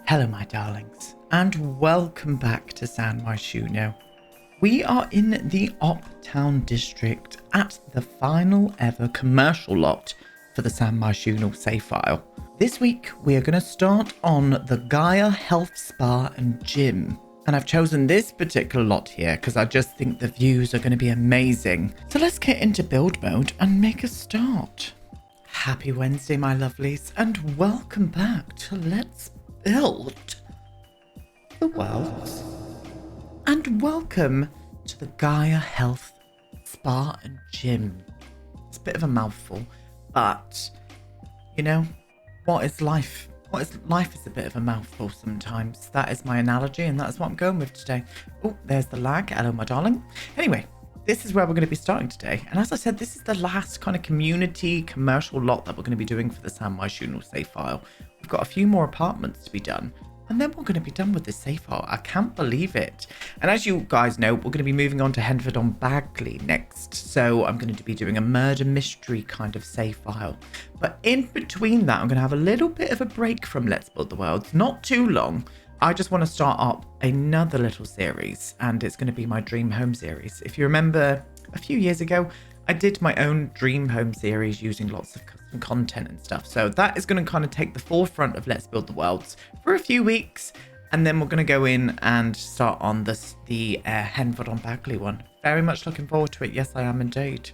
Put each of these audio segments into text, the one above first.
Hello my darlings, and welcome back to San Myshuno. We are in the Uptown district at the final ever commercial lot for the San Myshuno save file. This week we are going to start on the GAIA Health Spa and Gym. And I've chosen this particular lot here because I just think the views are going to be amazing. So let's get into build mode and make a start. Happy Wednesday my lovelies, and welcome back to Let's Build the World. And welcome to the GAIA Health Spa and Gym. It's a bit of a mouthful, but you know, what is life? Life is a bit of a mouthful sometimes. That is my analogy, and that's what I'm going with today. Oh, there's the lag. Hello, my darling. Anyway, this is where we're going to be starting today. And as I said, this is the last kind of community commercial lot that we're going to be doing for the San Myshuno save file. We've got a few more apartments to be done, and then we're going to be done with this save file. I can't believe it. And as you guys know, we're going to be moving on to Henford-on-Bagley next. So I'm going to be doing a murder mystery kind of save file. But in between that, I'm going to have a little bit of a break from Let's Build the World. Not too long. I just want to start up another little series, and it's going to be my Dream Home series. If you remember, a few years ago, I did my own Dream Home series using lots of custom content and stuff. So that is going to kind of take the forefront of Let's Build the Worlds for a few weeks. And then we're going to go in and start on the Henford-on-Bagley one. Very much looking forward to it. Yes, I am indeed.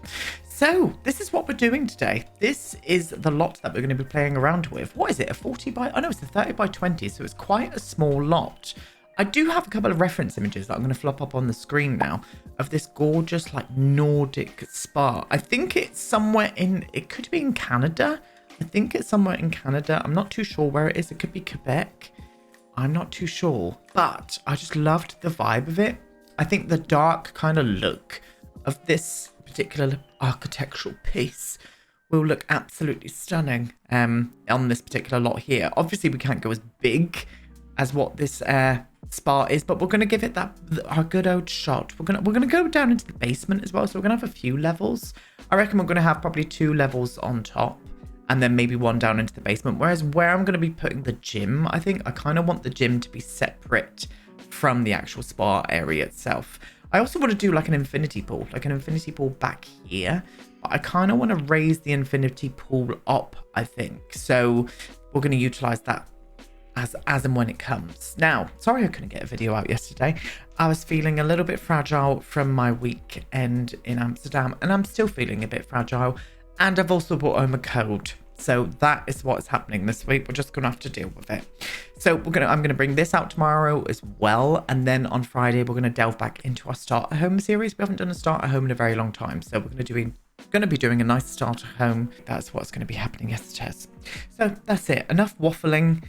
So this is what we're doing today. This is the lot that we're going to be playing around with. What is it? A 40 by... Oh no, it's a 30 by 20. So it's quite a small lot. I do have a couple of reference images that I'm going to flop up on the screen now of this gorgeous like Nordic spa. I think it's somewhere in... It could be in Canada. I think it's somewhere in Canada. I'm not too sure where it is. It could be Quebec. I'm not too sure. But I just loved the vibe of it. I think the dark kind of look of this particular architectural piece will look absolutely stunning on this particular lot here. Obviously, we can't go as big as what this spa is, but we're going to give it our good old shot. We're gonna go down into the basement as well, so we're gonna have a few levels. I reckon we're gonna have probably 2 levels on top, and then maybe 1 down into the basement. Whereas where I'm going to be putting the gym, I think I kind of want the gym to be separate from the actual spa area itself. I also want to do like an infinity pool back here. But I kind of want to raise the infinity pool up, I think. So we're going to utilize that as and when it comes. Now, sorry I couldn't get a video out yesterday. I was feeling a little bit fragile from my weekend in Amsterdam, and I'm still feeling a bit fragile. And I've also brought home a cold. So that is what's happening this week. We're just going to have to deal with it. So I'm going to bring this out tomorrow as well. And then on Friday, we're going to delve back into our starter home series. We haven't done a starter home in a very long time. So we're going to be doing a nice starter home. That's what's going to be happening, yes, Tess. So that's it. Enough waffling.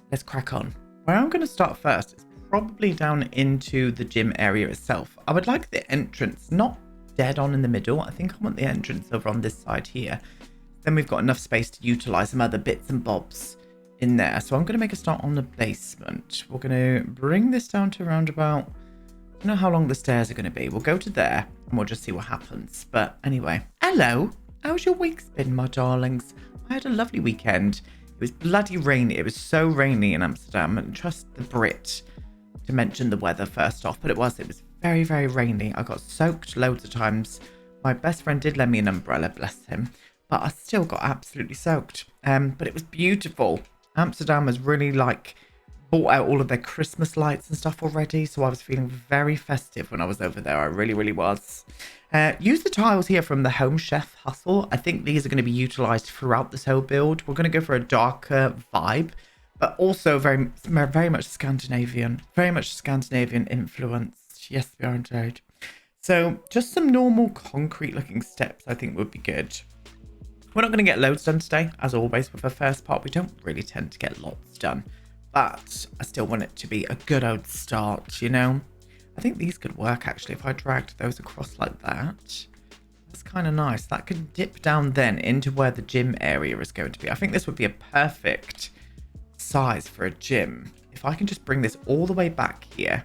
Let's crack on. Where I'm going to start first is probably down into the gym area itself. I would like the entrance not dead on in the middle. I think I want the entrance over on this side here. Then we've got enough space to utilize some other bits and bobs in there. So I'm going to make a start on the basement. We're going to bring this down to around about... I don't know how long the stairs are going to be. We'll go to there and we'll just see what happens. But anyway, hello. How's your week's been, my darlings? I had a lovely weekend. It was bloody rainy. It was so rainy in Amsterdam. And trust the Brit to mention the weather first off. But it was very, very rainy. I got soaked loads of times. My best friend did lend me an umbrella, bless him. But I still got absolutely soaked. But it was beautiful. Amsterdam has really like bought out all of their Christmas lights and stuff already. So I was feeling very festive when I was over there. I really, really was. Use the tiles here from the Home Chef Hustle. I think these are going to be utilized throughout this whole build. We're going to go for a darker vibe, but also very, very much Scandinavian. Very much Scandinavian influenced. Yes, we are indeed. So just some normal concrete looking steps I think would be good. We're not going to get loads done today, as always, with the first part. We don't really tend to get lots done, but I still want it to be a good old start, you know? I think these could work, actually, if I dragged those across like that. That's kind of nice. That could dip down then into where the gym area is going to be. I think this would be a perfect size for a gym. If I can just bring this all the way back here,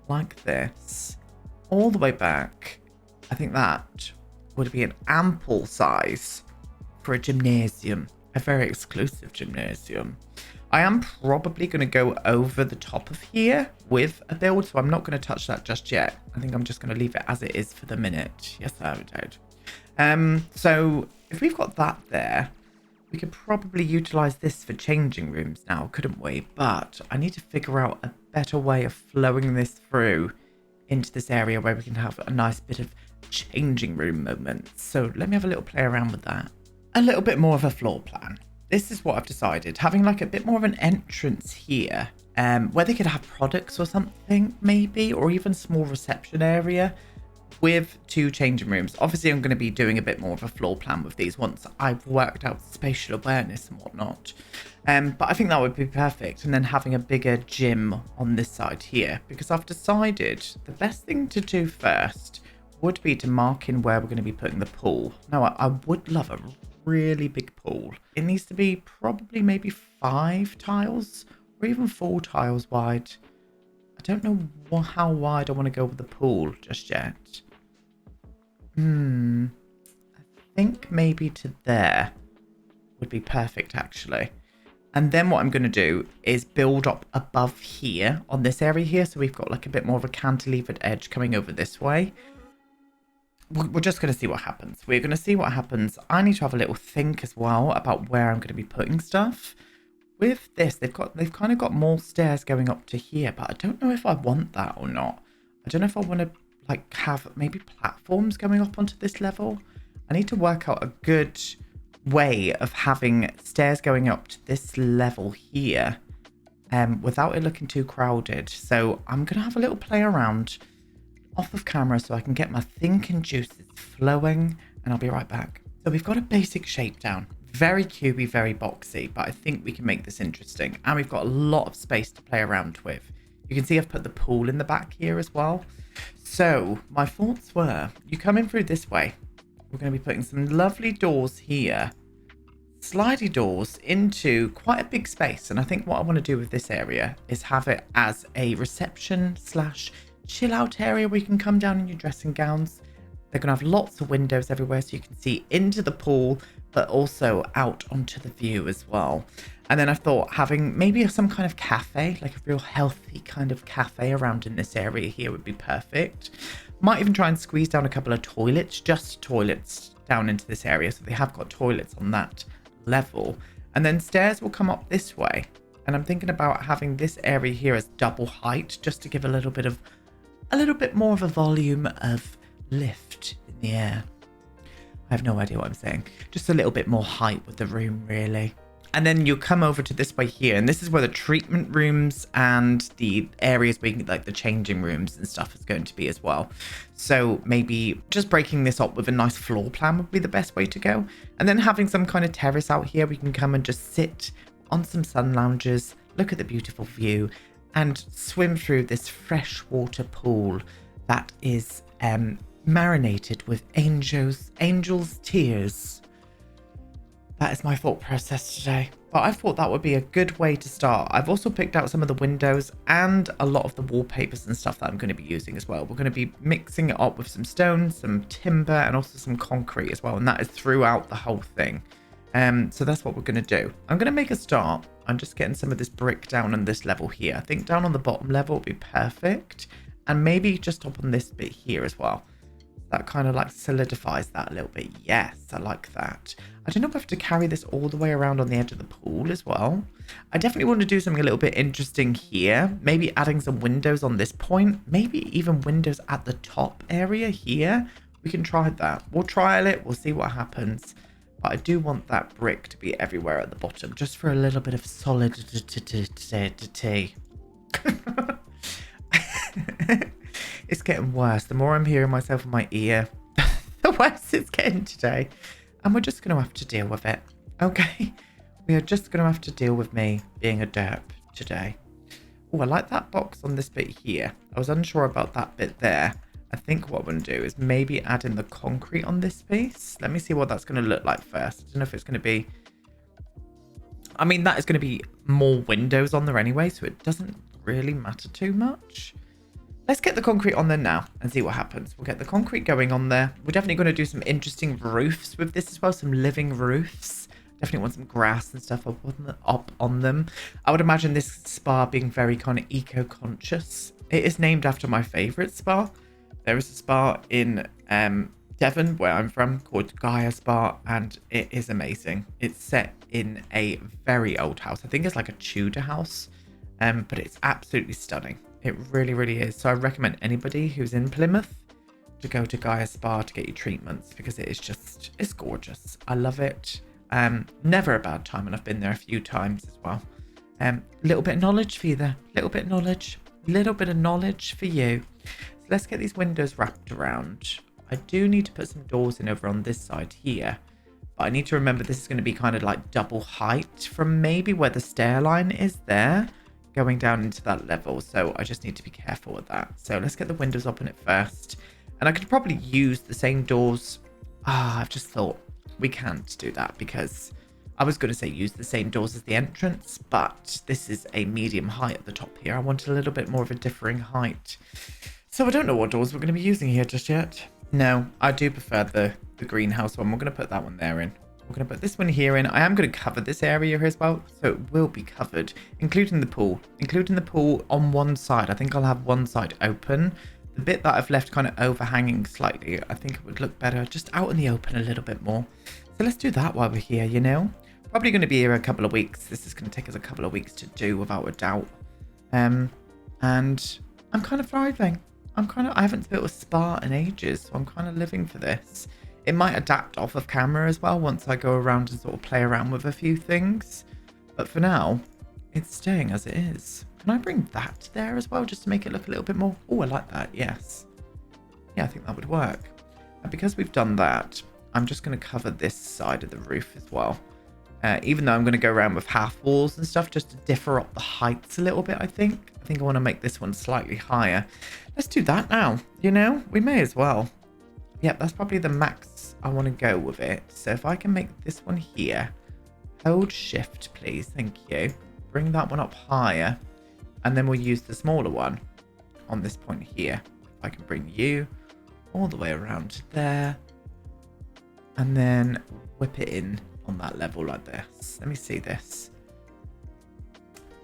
like this, all the way back, I think that would be an ample size for a gymnasium, a very exclusive gymnasium. I am probably going to go over the top of here with a build, so I'm not going to touch that just yet. I think I'm just going to leave it as it is for the minute. Yes, I would. So if we've got that there, we could probably utilize this for changing rooms now, couldn't we? But I need to figure out a better way of flowing this through into this area where we can have a nice bit of changing room moment. So let me have a little play around with that. A little bit more of a floor plan. This is what I've decided, having like a bit more of an entrance here, where they could have products or something maybe, or even small reception area with 2 changing rooms. Obviously I'm going to be doing a bit more of a floor plan with these once I've worked out spatial awareness and whatnot, but I think that would be perfect. And then having a bigger gym on this side here, because I've decided the best thing to do first would be to mark in where we're going to be putting the pool. Now I would love a really big pool. It needs to be probably maybe 5 tiles or even 4 tiles wide. I don't know how wide I want to go with the pool just yet. I think maybe to there would be perfect actually. And then what I'm going to do is build up above here on this area here, so we've got like a bit more of a cantilevered edge coming over this way. We're just going to see what happens. We're going to see what happens. I need to have a little think as well about where I'm going to be putting stuff. With this, they've kind of got more stairs going up to here, but I don't know if I want that or not. I don't know if I want to like have maybe platforms going up onto this level. I need to work out a good way of having stairs going up to this level here, without it looking too crowded. So I'm going to have a little play around off of camera so I can get my thinking juices flowing, and I'll be right back. So we've got a basic shape down. Very cubey, very boxy, but I think we can make this interesting. And we've got a lot of space to play around with. You can see I've put the pool in the back here as well. So my thoughts were, you come in through this way. We're going to be putting some lovely doors here. Slidey doors into quite a big space. And I think what I want to do with this area is have it as a reception / chill out area where you can come down in your dressing gowns. They're going to have lots of windows everywhere so you can see into the pool, but also out onto the view as well. And then I thought having maybe some kind of cafe, like a real healthy kind of cafe around in this area here would be perfect. Might even try and squeeze down a couple of toilets, just toilets down into this area. So they have got toilets on that level. And then stairs will come up this way. And I'm thinking about having this area here as double height, just to give a little bit more of a volume of lift in the air. I have no idea what I'm saying. Just a little bit more height with the room, really. And then you come over to this way here, and this is where the treatment rooms and the areas where you can, like the changing rooms and stuff is going to be as well. So maybe just breaking this up with a nice floor plan would be the best way to go. And then having some kind of terrace out here, we can come and just sit on some sun lounges, look at the beautiful view, and swim through this freshwater pool that is marinated with angels' tears. That is my thought process today. But I thought that would be a good way to start. I've also picked out some of the windows and a lot of the wallpapers and stuff that I'm going to be using as well. We're going to be mixing it up with some stone, some timber, and also some concrete as well. And that is throughout the whole thing. So that's what we're going to do. I'm going to make a start. I'm just getting some of this brick down on this level here. I think down on the bottom level would be perfect. And maybe just up on this bit here as well. That kind of like solidifies that a little bit. Yes, I like that. I don't know if I have to carry this all the way around on the edge of the pool as well. I definitely want to do something a little bit interesting here. Maybe adding some windows on this point. Maybe even windows at the top area here. We can try that. We'll trial it. We'll see what happens. But I do want that brick to be everywhere at the bottom, just for a little bit of solidity. It's getting worse. The more I'm hearing myself in my ear, the worse it's getting today. And we're just going to have to deal with it. Okay? We are just going to have to deal with me being a derp today. Oh, I like that box on this bit here. I was unsure about that bit there. I think what I'm going to do is maybe add in the concrete on this piece. Let me see what that's going to look like first. I don't know if it's going to be... I mean, that is going to be more windows on there anyway, so it doesn't really matter too much. Let's get the concrete on there now and see what happens. We'll get the concrete going on there. We're definitely going to do some interesting roofs with this as well, some living roofs. Definitely want some grass and stuff up on them. I would imagine this spa being very kind of eco-conscious. It is named after my favourite spa. There is a spa in Devon, where I'm from, called GAIA Spa, and it is amazing. It's set in a very old house. I think it's like a Tudor house, but it's absolutely stunning. It really, really is. So I recommend anybody who's in Plymouth to go to GAIA Spa to get your treatments, because it is just, it's gorgeous. I love it. Never a bad time, and I've been there a few times as well. Little bit of knowledge for you there. Little bit of knowledge for you. So let's get these windows wrapped around. I do need to put some doors in over on this side here, but I need to remember this is going to be kind of like double height from maybe where the stair line is there, going down into that level. So I just need to be careful with that. So let's get the windows up in it first, and I could probably use the same doors. I've just thought we can't do that, because I was going to say use the same doors as the entrance, but this is a medium height at the top here. I want a little bit more of a differing height. So I don't know what doors we're going to be using here just yet. No, I do prefer the greenhouse one. We're going to put that one there in. We're going to put this one here in. I am going to cover this area here as well, so it will be covered, including the pool. Including the pool on one side. I think I'll have one side open. The bit that I've left kind of overhanging slightly, I think it would look better just out in the open a little bit more. So let's do that while we're here, you know. Probably going to be here a couple of weeks. This is going to take us a couple of weeks to do, without a doubt. And I'm kind of thriving. I haven't built a spa in ages, so I'm kind of living for this. It might adapt off of camera as well once I go around and sort of play around with a few things. But for now, it's staying as it is. Can I bring that there as well, just to make it look a little bit more? Oh, I like that. Yes. Yeah, I think that would work. And because we've done that, I'm just going to cover this side of the roof as well. Even though I'm going to go around with half walls and stuff, just to differ up the heights a little bit, I think. I think I want to make this one slightly higher. Let's do that now. You know, we may as well. Yep, that's probably the max I want to go with it. So if I can make this one here. Hold shift, please. Thank you. Bring that one up higher. And then we'll use the smaller one on this point here. If I can bring you all the way around there. And then whip it in on that level like this. Let me see this.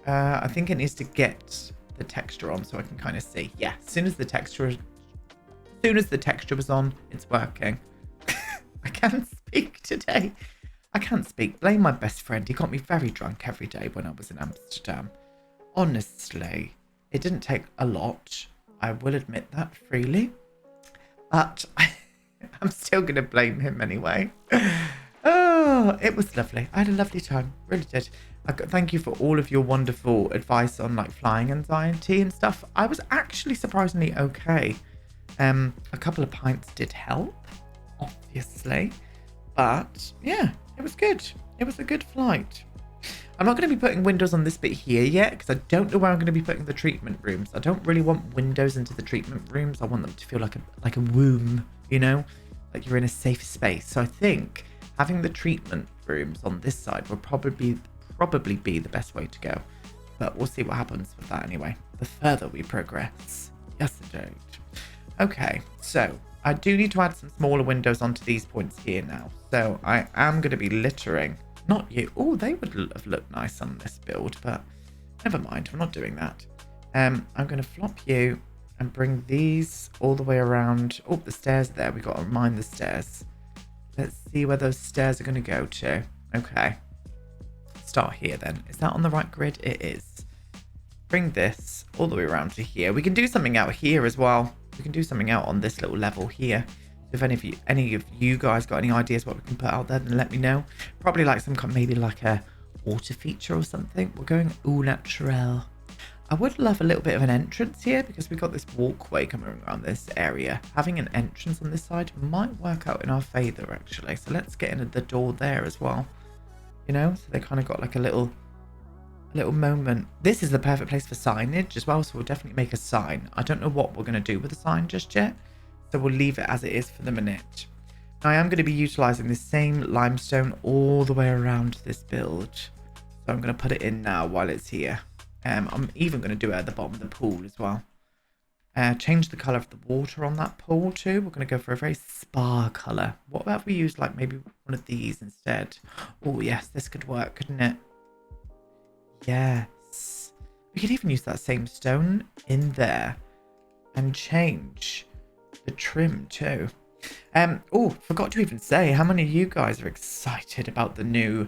I think it needs to get the texture on so I can kind of see. Yeah, as soon as the texture was on, it's working. I can't speak today. I can't speak. Blame my best friend. He got me very drunk every day when I was in Amsterdam. Honestly, it didn't take a lot. I will admit that freely. But I'm still going to blame him anyway. Oh, it was lovely. I had a lovely time. Really did. Thank you for all of your wonderful advice on like flying anxiety and stuff. I was actually surprisingly okay. A couple of pints did help, obviously. But yeah, it was good. It was a good flight. I'm not going to be putting windows on this bit here yet, because I don't know where I'm going to be putting the treatment rooms. I don't really want windows into the treatment rooms. I want them to feel like a womb, you know, like you're in a safe space. So I think having the treatment rooms on this side will probably be the best way to go. But we'll see what happens with that anyway, the further we progress. Yes, indeed. Okay, so I do need to add some smaller windows onto these points here now. So I am going to be littering. Not you. Oh, they would have looked nice on this build, but never mind. I'm not doing that. I'm going to flop you and bring these all the way around. Oh, the stairs there. We've got to mind the stairs. Let's see where those stairs are going to go to. Okay. Start here then. Is that on the right grid? It is. Bring this all the way around to here. We can do something out here as well. We can do something out on this little level here. If any of you guys got any ideas what we can put out there, then let me know. Probably like some kind, maybe like a water feature or something. We're going au naturel. I would love a little bit of an entrance here, because we got this walkway coming around this area. Having an entrance on this side might work out in our favor actually. So let's get in the door there as well. You know, so they kind of got like a little moment. This is the perfect place for signage as well, so we'll definitely make a sign. I don't know what we're going to do with the sign just yet, so we'll leave it as it is for the minute. Now, I am going to be utilizing the same limestone all the way around this build, so I'm going to put it in now while it's here. I'm even going to do it at the bottom of the pool as well. Change the colour of the water on that pool too. We're going to go for a very spa colour. What about if we use like maybe one of these instead? Oh yes, this could work, couldn't it? Yes. We could even use that same stone in there and change the trim too. Oh, forgot to even say, how many of you guys are excited about the new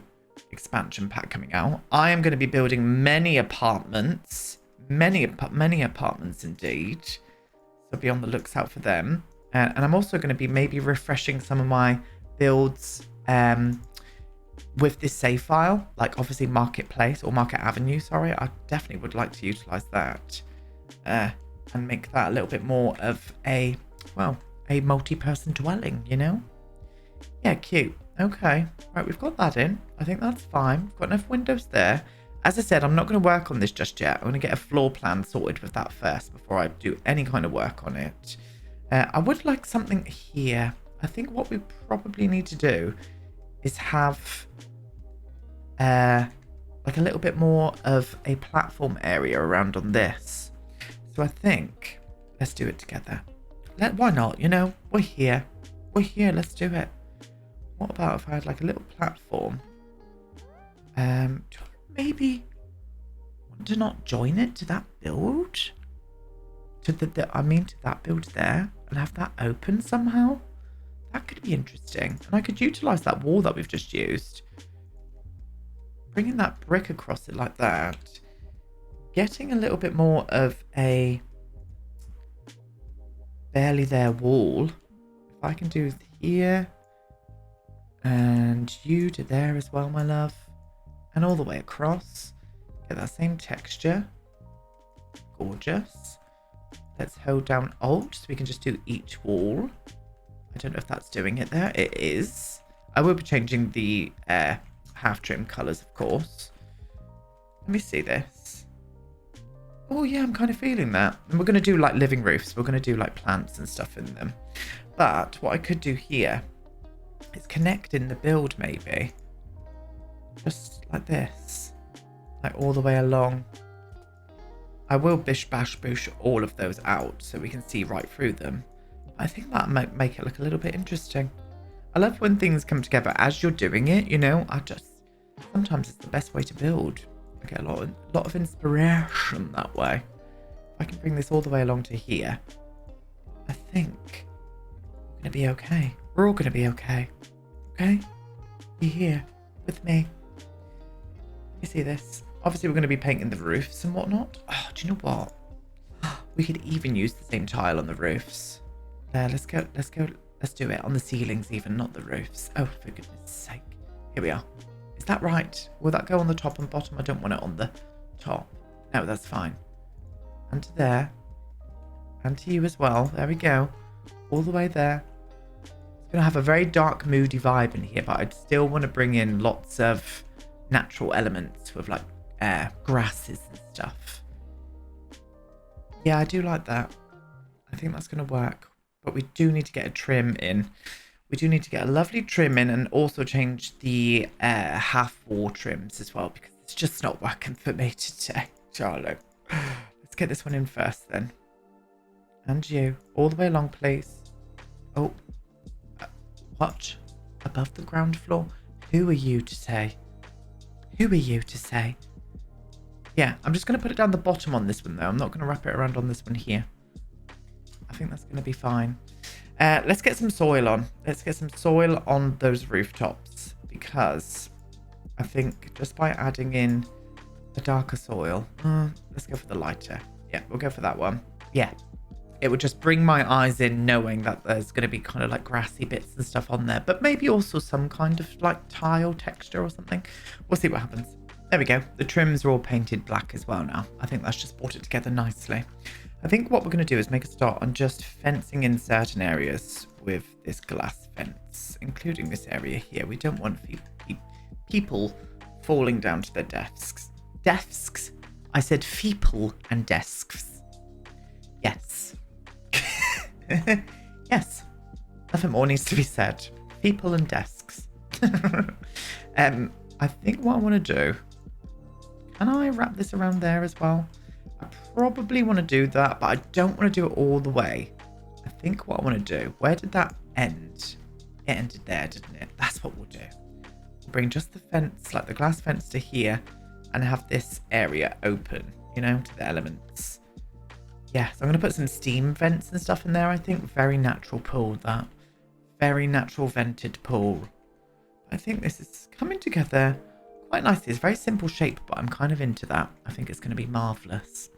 expansion pack coming out? I am going to be building many apartments. Many apartments indeed. So be on the looks out for them. And I'm also going to be maybe refreshing some of my builds with this save file, like obviously Marketplace or Market Avenue, sorry. I definitely would like to utilize that and make that a little bit more of a, well, a multi-person dwelling, you know? Yeah, cute. Okay. Right, we've got that in. I think that's fine. We've got enough windows there. As I said, I'm not going to work on this just yet. I'm going to get a floor plan sorted with that first before I do any kind of work on it. I would like something here. I think what we probably need to do is have like a little bit more of a platform area around on this. So I think let's do it together. Why not? You know, we're here. We're here. Let's do it. What about if I had like a little platform? Maybe want to not join it to that build? To to that build there and have that open somehow? That could be interesting. And I could utilize that wall that we've just used. Bringing that brick across it like that. Getting a little bit more of a barely there wall. If I can do here. And you to there as well, my love. And all the way across. Get that same texture. Gorgeous. Let's hold down Alt so we can just do each wall. I don't know if that's doing it there. It is. I will be changing the half trim colours, of course. Let me see this. Oh yeah, I'm kind of feeling that. And we're going to do like living roofs. We're going to do like plants and stuff in them. But what I could do here is connect in the build maybe. Just like this. Like all the way along. I will bish bash boosh all of those out so we can see right through them. I think that might make it look a little bit interesting. I love when things come together as you're doing it, you know. Sometimes it's the best way to build. I get a lot of inspiration that way. If I can bring this all the way along to here, I think we're going to be okay. We're all going to be okay. Okay? Be here with me. You see this? Obviously, we're going to be painting the roofs and whatnot. Oh, do you know what? We could even use the same tile on the roofs. There, let's do it on the ceilings even, not the roofs. Oh, for goodness sake. Here we are. Is that right? Will that go on the top and bottom? I don't want it on the top. No, that's fine. And to there. And to you as well. There we go. All the way there. It's going to have a very dark, moody vibe in here, but I'd still want to bring in lots of natural elements with like grasses and stuff. Yeah, I do like that. I think that's going to work. But we do need to get a trim in. We do need to get a lovely trim in and also change the half wall trims as well because it's just not working for me today, Charlotte. Let's get this one in first then. And you. All the way along, please. Oh. What? Above the ground floor? Who are you to say? Who are you to say? Yeah, I'm just going to put it down the bottom on this one though. I'm not going to wrap it around on this one here. I think that's going to be fine. Let's get some soil on. Let's get some soil on those rooftops because I think just by adding in the darker soil, let's go for the lighter. Yeah, we'll go for that one. Yeah, it would just bring my eyes in knowing that there's going to be kind of like grassy bits and stuff on there, but maybe also some kind of like tile texture or something. We'll see what happens. There we go. The trims are all painted black as well now. I think that's just brought it together nicely. I think what we're going to do is make a start on just fencing in certain areas with this glass fence, including this area here. We don't want people falling down to their desks. Desks? I said people and desks. Yes. Yes. Nothing more needs to be said. People and desks. I think what I want to do... Can I wrap this around there as well? I probably want to do that, but I don't want to do it all the way. I think what I want to do, where did that end? It ended there, didn't it? That's what we'll do. We'll bring just the fence, like the glass fence to here, and have this area open, you know, to the elements. Yeah, so I'm going to put some steam vents and stuff in there, I think. Very natural pool, that. Very natural vented pool. I think this is coming together quite nicely. It's a very simple shape, but I'm kind of into that. I think it's going to be marvellous.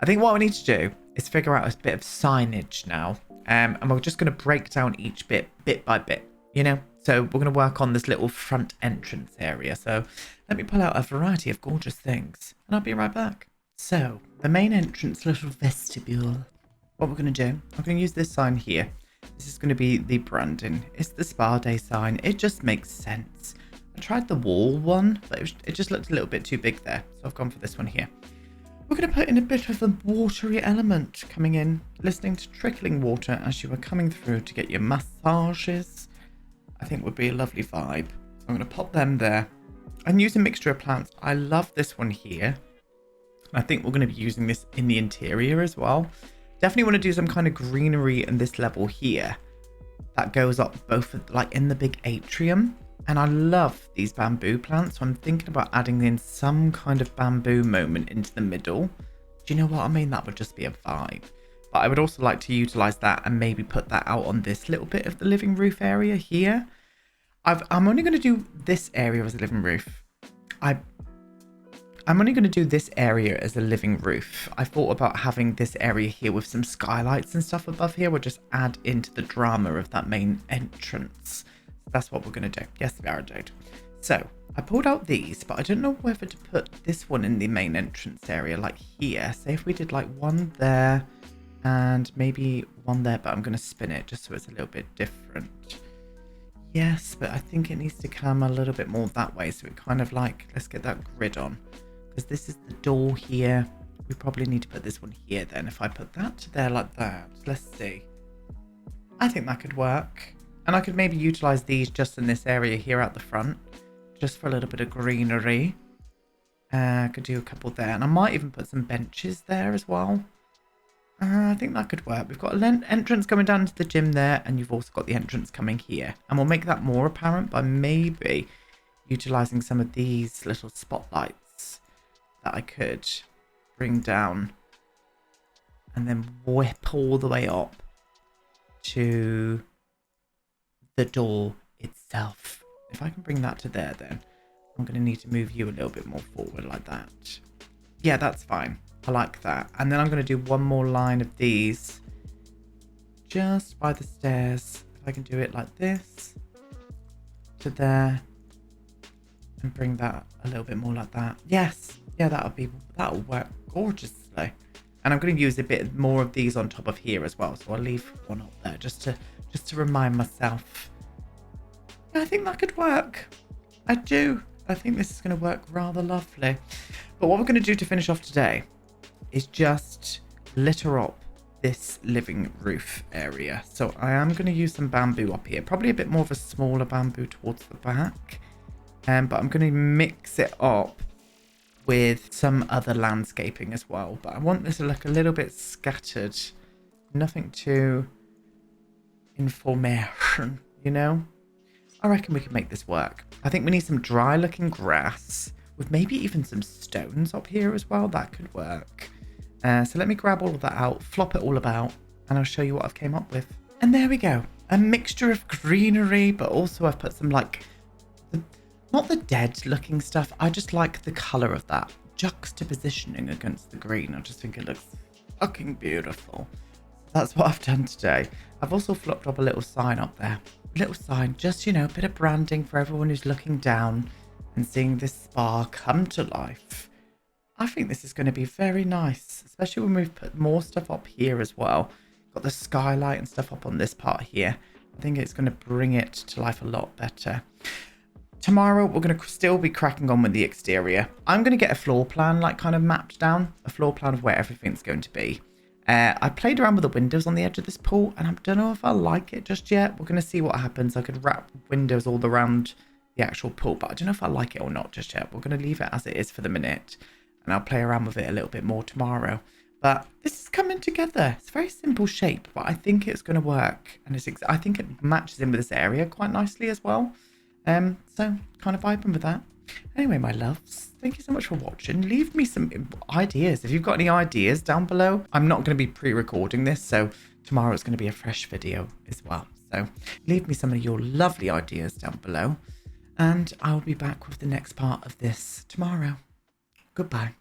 I think what we need to do is figure out a bit of signage now. And we're just going to break down each bit by bit, you know? So we're going to work on this little front entrance area. So let me pull out a variety of gorgeous things and I'll be right back. So the main entrance little vestibule. What we're going to do, I'm going to use this sign here. This is going to be the branding. It's the spa day sign. It just makes sense. I tried the wall one, but it just looked a little bit too big there. So I've gone for this one here. We're going to put in a bit of a watery element coming in, listening to trickling water as you are coming through to get your massages. I think would be a lovely vibe. So I'm going to pop them there and use a mixture of plants. I love this one here. I think we're going to be using this in the interior as well. Definitely want to do some kind of greenery in this level here. That goes up both like in the big atrium. And I love these bamboo plants. So I'm thinking about adding in some kind of bamboo moment into the middle. Do you know what I mean? That would just be a vibe. But I would also like to utilize that and maybe put that out on this little bit of the living roof area here. I'm only going to do this area as a living roof. I'm only going to do this area as a living roof. I thought about having this area here with some skylights and stuff above here. We'll just add into the drama of that main entrance. That's what we're going to do. Yes, Vera did. So I pulled out these, but I don't know whether to put this one in the main entrance area, like here. Say if we did like one there and maybe one there, but I'm going to spin it just so it's a little bit different. Yes, but I think it needs to come a little bit more that way. So it kind of like, let's get that grid on. Because this is the door here. We probably need to put this one here then. If I put that to there like that, let's see. I think that could work. And I could maybe utilize these just in this area here out the front. Just for a little bit of greenery. I could do a couple there. And I might even put some benches there as well. I think that could work. We've got an entrance coming down to the gym there. And you've also got the entrance coming here. And we'll make that more apparent by maybe utilizing some of these little spotlights that I could bring down. And then whip all the way up to the door itself. If I can bring that to there, then I'm going to need to move you a little bit more forward like that. Yeah, that's fine. I like that. And then I'm going to do one more line of these just by the stairs. If I can do it like this to there and bring that a little bit more like that. Yes. Yeah, that'll work gorgeously. And I'm going to use a bit more of these on top of here as well. So I'll leave one up there just to remind myself. Yeah, I think that could work. I do. I think this is going to work rather lovely. But what we're going to do to finish off today is just litter up this living roof area. So I am going to use some bamboo up here. Probably a bit more of a smaller bamboo towards the back. But I'm going to mix it up with some other landscaping as well. But I want this to look a little bit scattered. Nothing too in formation, you know? I reckon we can make this work. I think we need some dry looking grass with maybe even some stones up here as well. That could work. So let me grab all of that out, flop it all about, and I'll show you what I've came up with. And there we go. A mixture of greenery, but also I've put some like, not the dead looking stuff. I just like the colour of that juxtapositioning against the green. I just think it looks fucking beautiful. That's what I've done today. I've also flopped up a little sign up there. A little sign, just, you know, a bit of branding for everyone who's looking down and seeing this spa come to life. I think this is going to be very nice, especially when we've put more stuff up here as well. Got the skylight and stuff up on this part here. I think it's going to bring it to life a lot better. Tomorrow, we're going to still be cracking on with the exterior. I'm going to get a floor plan, like kind of mapped down. A floor plan of where everything's going to be. I played around with the windows on the edge of this pool, and I don't know if I like it just yet. We're going to see what happens. I could wrap windows all around the actual pool, but I don't know if I like it or not just yet. We're going to leave it as it is for the minute, and I'll play around with it a little bit more tomorrow. But this is coming together. It's a very simple shape, but I think it's going to work. And I think it matches in with this area quite nicely as well. So kind of vibing with that. Anyway, my loves, thank you so much for watching. Leave me some ideas. If you've got any ideas down below, I'm not going to be pre-recording this, so tomorrow it's going to be a fresh video as well. So leave me some of your lovely ideas down below, and I'll be back with the next part of this tomorrow. Goodbye.